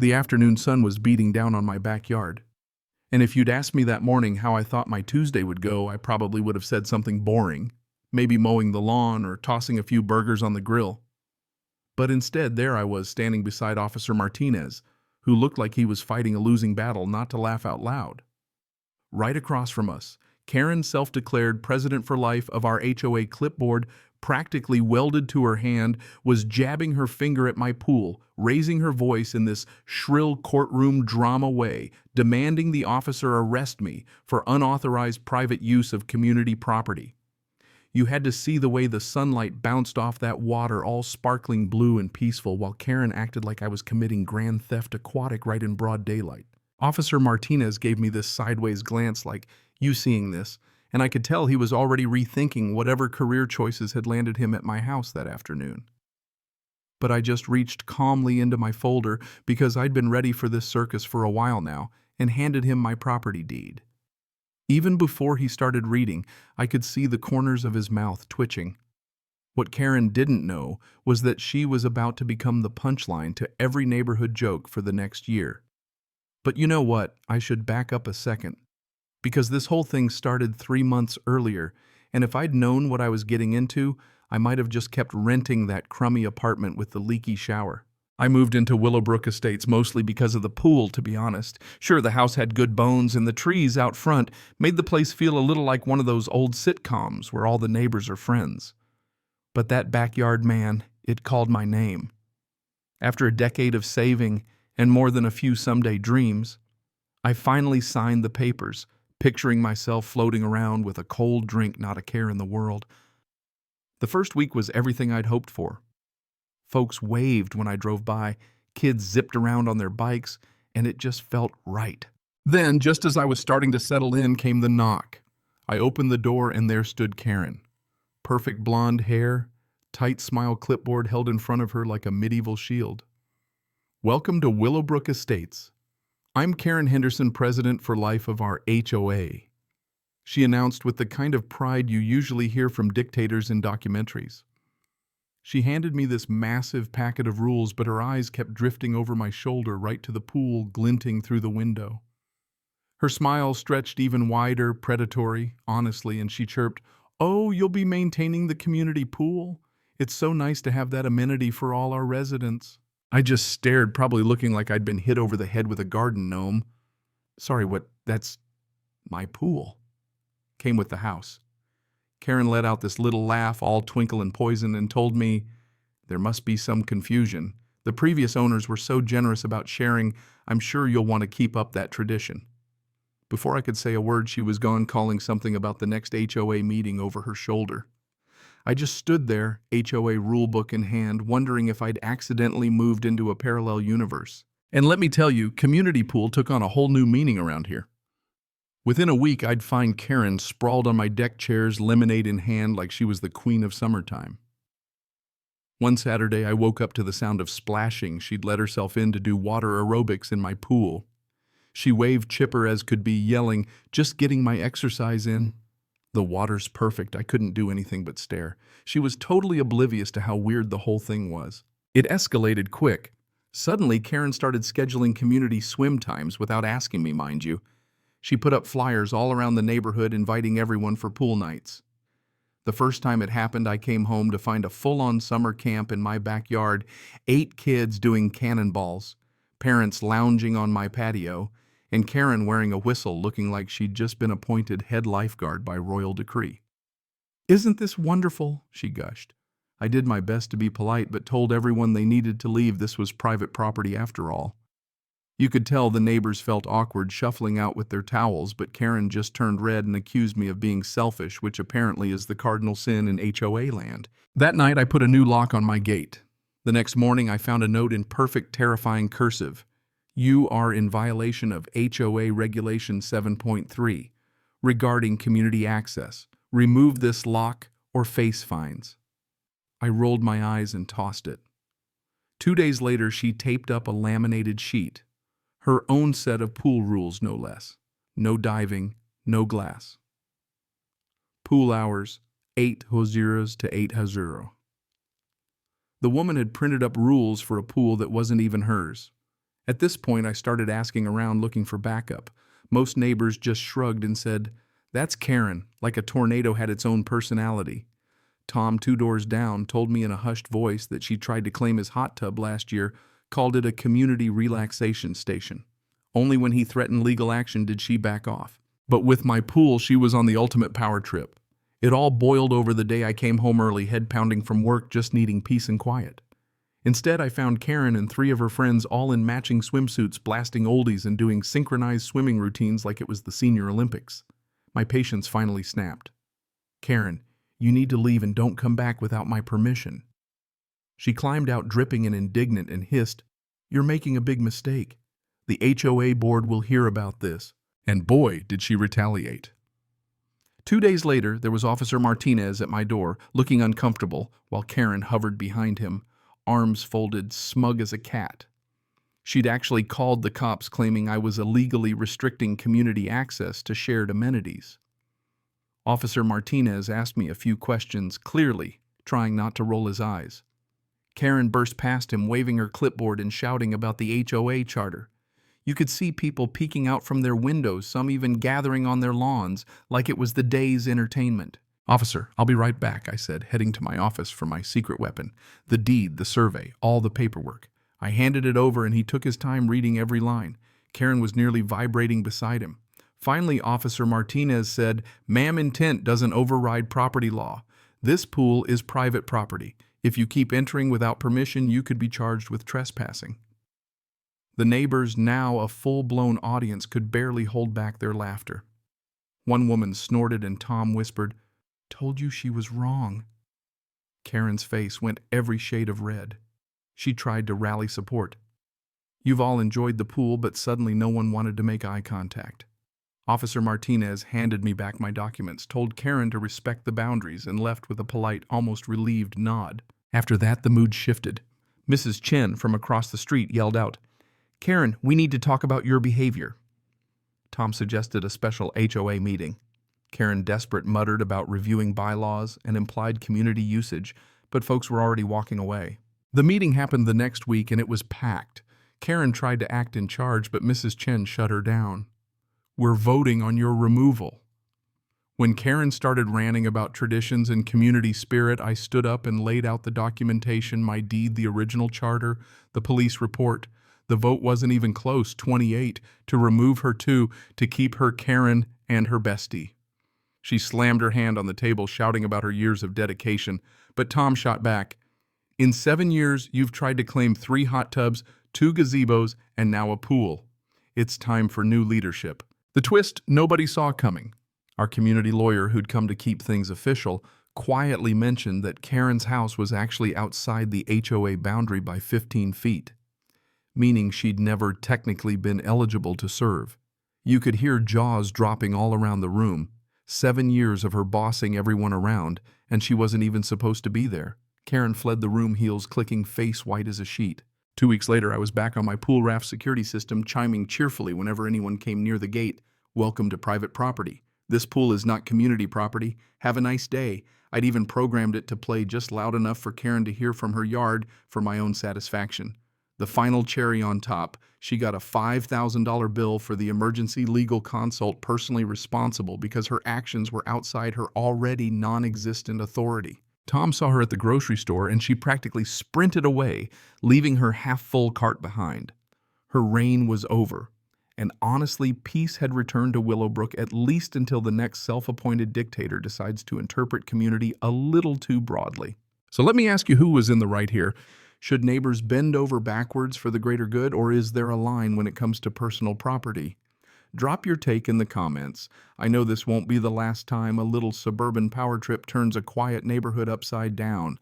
The afternoon sun was beating down on my backyard. And if you'd asked me that morning how I thought my Tuesday would go, I probably would have said something boring, maybe mowing the lawn or tossing a few burgers on the grill. But instead, there I was standing beside Officer Martinez, who looked like he was fighting a losing battle, not to laugh out loud. Right across from us, Karen, self-declared president for life of our HOA clipboard, practically welded to her hand, was jabbing her finger at my pool, raising her voice in this shrill courtroom drama way, demanding the officer arrest me for unauthorized private use of community property. You had to see the way the sunlight bounced off that water, all sparkling blue and peaceful, while Karen acted like I was committing grand theft aquatic right in broad daylight. Officer Martinez gave me this sideways glance like, "You seeing this?" And I could tell he was already rethinking whatever career choices had landed him at my house that afternoon. But I just reached calmly into my folder because I'd been ready for this circus for a while now and handed him my property deed. Even before he started reading, I could see the corners of his mouth twitching. What Karen didn't know was that she was about to become the punchline to every neighborhood joke for the next year. But you know what? I should back up a second. Because this whole thing started 3 months earlier, and if I'd known what I was getting into, I might have just kept renting that crummy apartment with the leaky shower. I moved into Willowbrook Estates mostly because of the pool, to be honest. Sure, the house had good bones, and the trees out front made the place feel a little like one of those old sitcoms where all the neighbors are friends. But that backyard, man, it called my name. After a decade of saving and more than a few someday dreams, I finally signed the papers, picturing myself floating around with a cold drink, not a care in the world. The first week was everything I'd hoped for. Folks waved when I drove by, kids zipped around on their bikes, and it just felt right. Then, just as I was starting to settle in, came the knock. I opened the door and there stood Karen. Perfect blonde hair, tight smile, clipboard held in front of her like a medieval shield. "Welcome to Willowbrook Estates. I'm Karen Henderson, president for life of our HOA," she announced with the kind of pride you usually hear from dictators in documentaries. She handed me this massive packet of rules, but her eyes kept drifting over my shoulder right to the pool glinting through the window. Her smile stretched even wider, predatory, honestly, and she chirped, "Oh, you'll be maintaining the community pool? It's so nice to have that amenity for all our residents." I just stared, probably looking like I'd been hit over the head with a garden gnome. "Sorry, that's my pool. Came with the house." Karen let out this little laugh, all twinkle and poison, and told me there must be some confusion. The previous owners were so generous about sharing, I'm sure you'll want to keep up that tradition. Before I could say a word, she was gone, calling something about the next HOA meeting over her shoulder. I just stood there, HOA rulebook in hand, wondering if I'd accidentally moved into a parallel universe. And let me tell you, community pool took on a whole new meaning around here. Within a week, I'd find Karen sprawled on my deck chairs, lemonade in hand, like she was the queen of summertime. One Saturday, I woke up to the sound of splashing. She'd let herself in to do water aerobics in my pool. She waved chipper as could be, yelling, "Just getting my exercise in." The water's perfect. I couldn't do anything but stare. She was totally oblivious to how weird the whole thing was. It escalated quick. Suddenly, Karen started scheduling community swim times without asking me, mind you. She put up flyers all around the neighborhood inviting everyone for pool nights. The first time it happened, I came home to find a full-on summer camp in my backyard, 8 kids doing cannonballs, parents lounging on my patio, and Karen wearing a whistle looking like she'd just been appointed head lifeguard by royal decree. "Isn't this wonderful?" she gushed. I did my best to be polite, but told everyone they needed to leave. This was private property after all. You could tell the neighbors felt awkward shuffling out with their towels, but Karen just turned red and accused me of being selfish, which apparently is the cardinal sin in HOA land. That night, I put a new lock on my gate. The next morning, I found a note in perfect, terrifying cursive. "You are in violation of HOA Regulation 7.3 regarding community access. Remove this lock or face fines." I rolled my eyes and tossed it. 2 days later, she taped up a laminated sheet. Her own set of pool rules, no less. No diving, no glass. Pool hours, 8 hozeros to 8 hozero. The woman had printed up rules for a pool that wasn't even hers. At this point, I started asking around looking for backup. Most neighbors just shrugged and said, "That's Karen," like a tornado had its own personality. Tom, 2 doors down, told me in a hushed voice that she tried to claim his hot tub last year, called it a community relaxation station. Only when he threatened legal action did she back off. But with my pool, she was on the ultimate power trip. It all boiled over the day I came home early, head pounding from work, just needing peace and quiet. Instead, I found Karen and 3 of her friends all in matching swimsuits, blasting oldies and doing synchronized swimming routines like it was the Senior Olympics. My patience finally snapped. "Karen, you need to leave and don't come back without my permission." She climbed out dripping and indignant and hissed, "You're making a big mistake. The HOA board will hear about this." And boy, did she retaliate. 2 days later, there was Officer Martinez at my door, looking uncomfortable, while Karen hovered behind him, arms folded, smug as a cat. She'd actually called the cops, claiming I was illegally restricting community access to shared amenities. Officer Martinez asked me a few questions, clearly trying not to roll his eyes. Karen burst past him, waving her clipboard and shouting about the HOA charter. You could see people peeking out from their windows, some even gathering on their lawns, like it was the day's entertainment. "Officer, I'll be right back," I said, heading to my office for my secret weapon. The deed, the survey, all the paperwork. I handed it over and he took his time reading every line. Karen was nearly vibrating beside him. Finally, Officer Martinez said, "Ma'am, intent doesn't override property law. This pool is private property. If you keep entering without permission, you could be charged with trespassing." The neighbors, now a full-blown audience, could barely hold back their laughter. One woman snorted and Tom whispered, "Told you she was wrong." Karen's face went every shade of red. She tried to rally support. "You've all enjoyed the pool, but suddenly no one wanted to make eye contact." Officer Martinez handed me back my documents, told Karen to respect the boundaries, and left with a polite, almost relieved nod. After that, the mood shifted. Mrs. Chen from across the street yelled out, "Karen, we need to talk about your behavior." Tom suggested a special HOA meeting. Karen, desperate, muttered about reviewing bylaws and implied community usage, but folks were already walking away. The meeting happened the next week and it was packed. Karen tried to act in charge, but Mrs. Chen shut her down. "We're voting on your removal." When Karen started ranting about traditions and community spirit, I stood up and laid out the documentation, my deed, the original charter, the police report. The vote wasn't even close, 28, to remove her to keep her Karen and her bestie. She slammed her hand on the table, shouting about her years of dedication, but Tom shot back. "In 7 years, you've tried to claim 3 hot tubs, 2 gazebos, and now a pool. It's time for new leadership." The twist nobody saw coming. Our community lawyer, who'd come to keep things official, quietly mentioned that Karen's house was actually outside the HOA boundary by 15 feet. Meaning she'd never technically been eligible to serve. You could hear jaws dropping all around the room. 7 years of her bossing everyone around, and she wasn't even supposed to be there. Karen fled the room, heels clicking, face white as a sheet. 2 weeks later, I was back on my pool raft security system, chiming cheerfully whenever anyone came near the gate. "Welcome to private property. This pool is not community property. Have a nice day." I'd even programmed it to play just loud enough for Karen to hear from her yard for my own satisfaction. The final cherry on top, she got a $5,000 bill for the emergency legal consult, personally responsible because her actions were outside her already non-existent authority. Tom saw her at the grocery store and she practically sprinted away, leaving her half-full cart behind. Her reign was over, and honestly, peace had returned to Willowbrook, at least until the next self-appointed dictator decides to interpret community a little too broadly. So let me ask you, who was in the right here? Should neighbors bend over backwards for the greater good, or is there a line when it comes to personal property? Drop your take in the comments. I know this won't be the last time a little suburban power trip turns a quiet neighborhood upside down.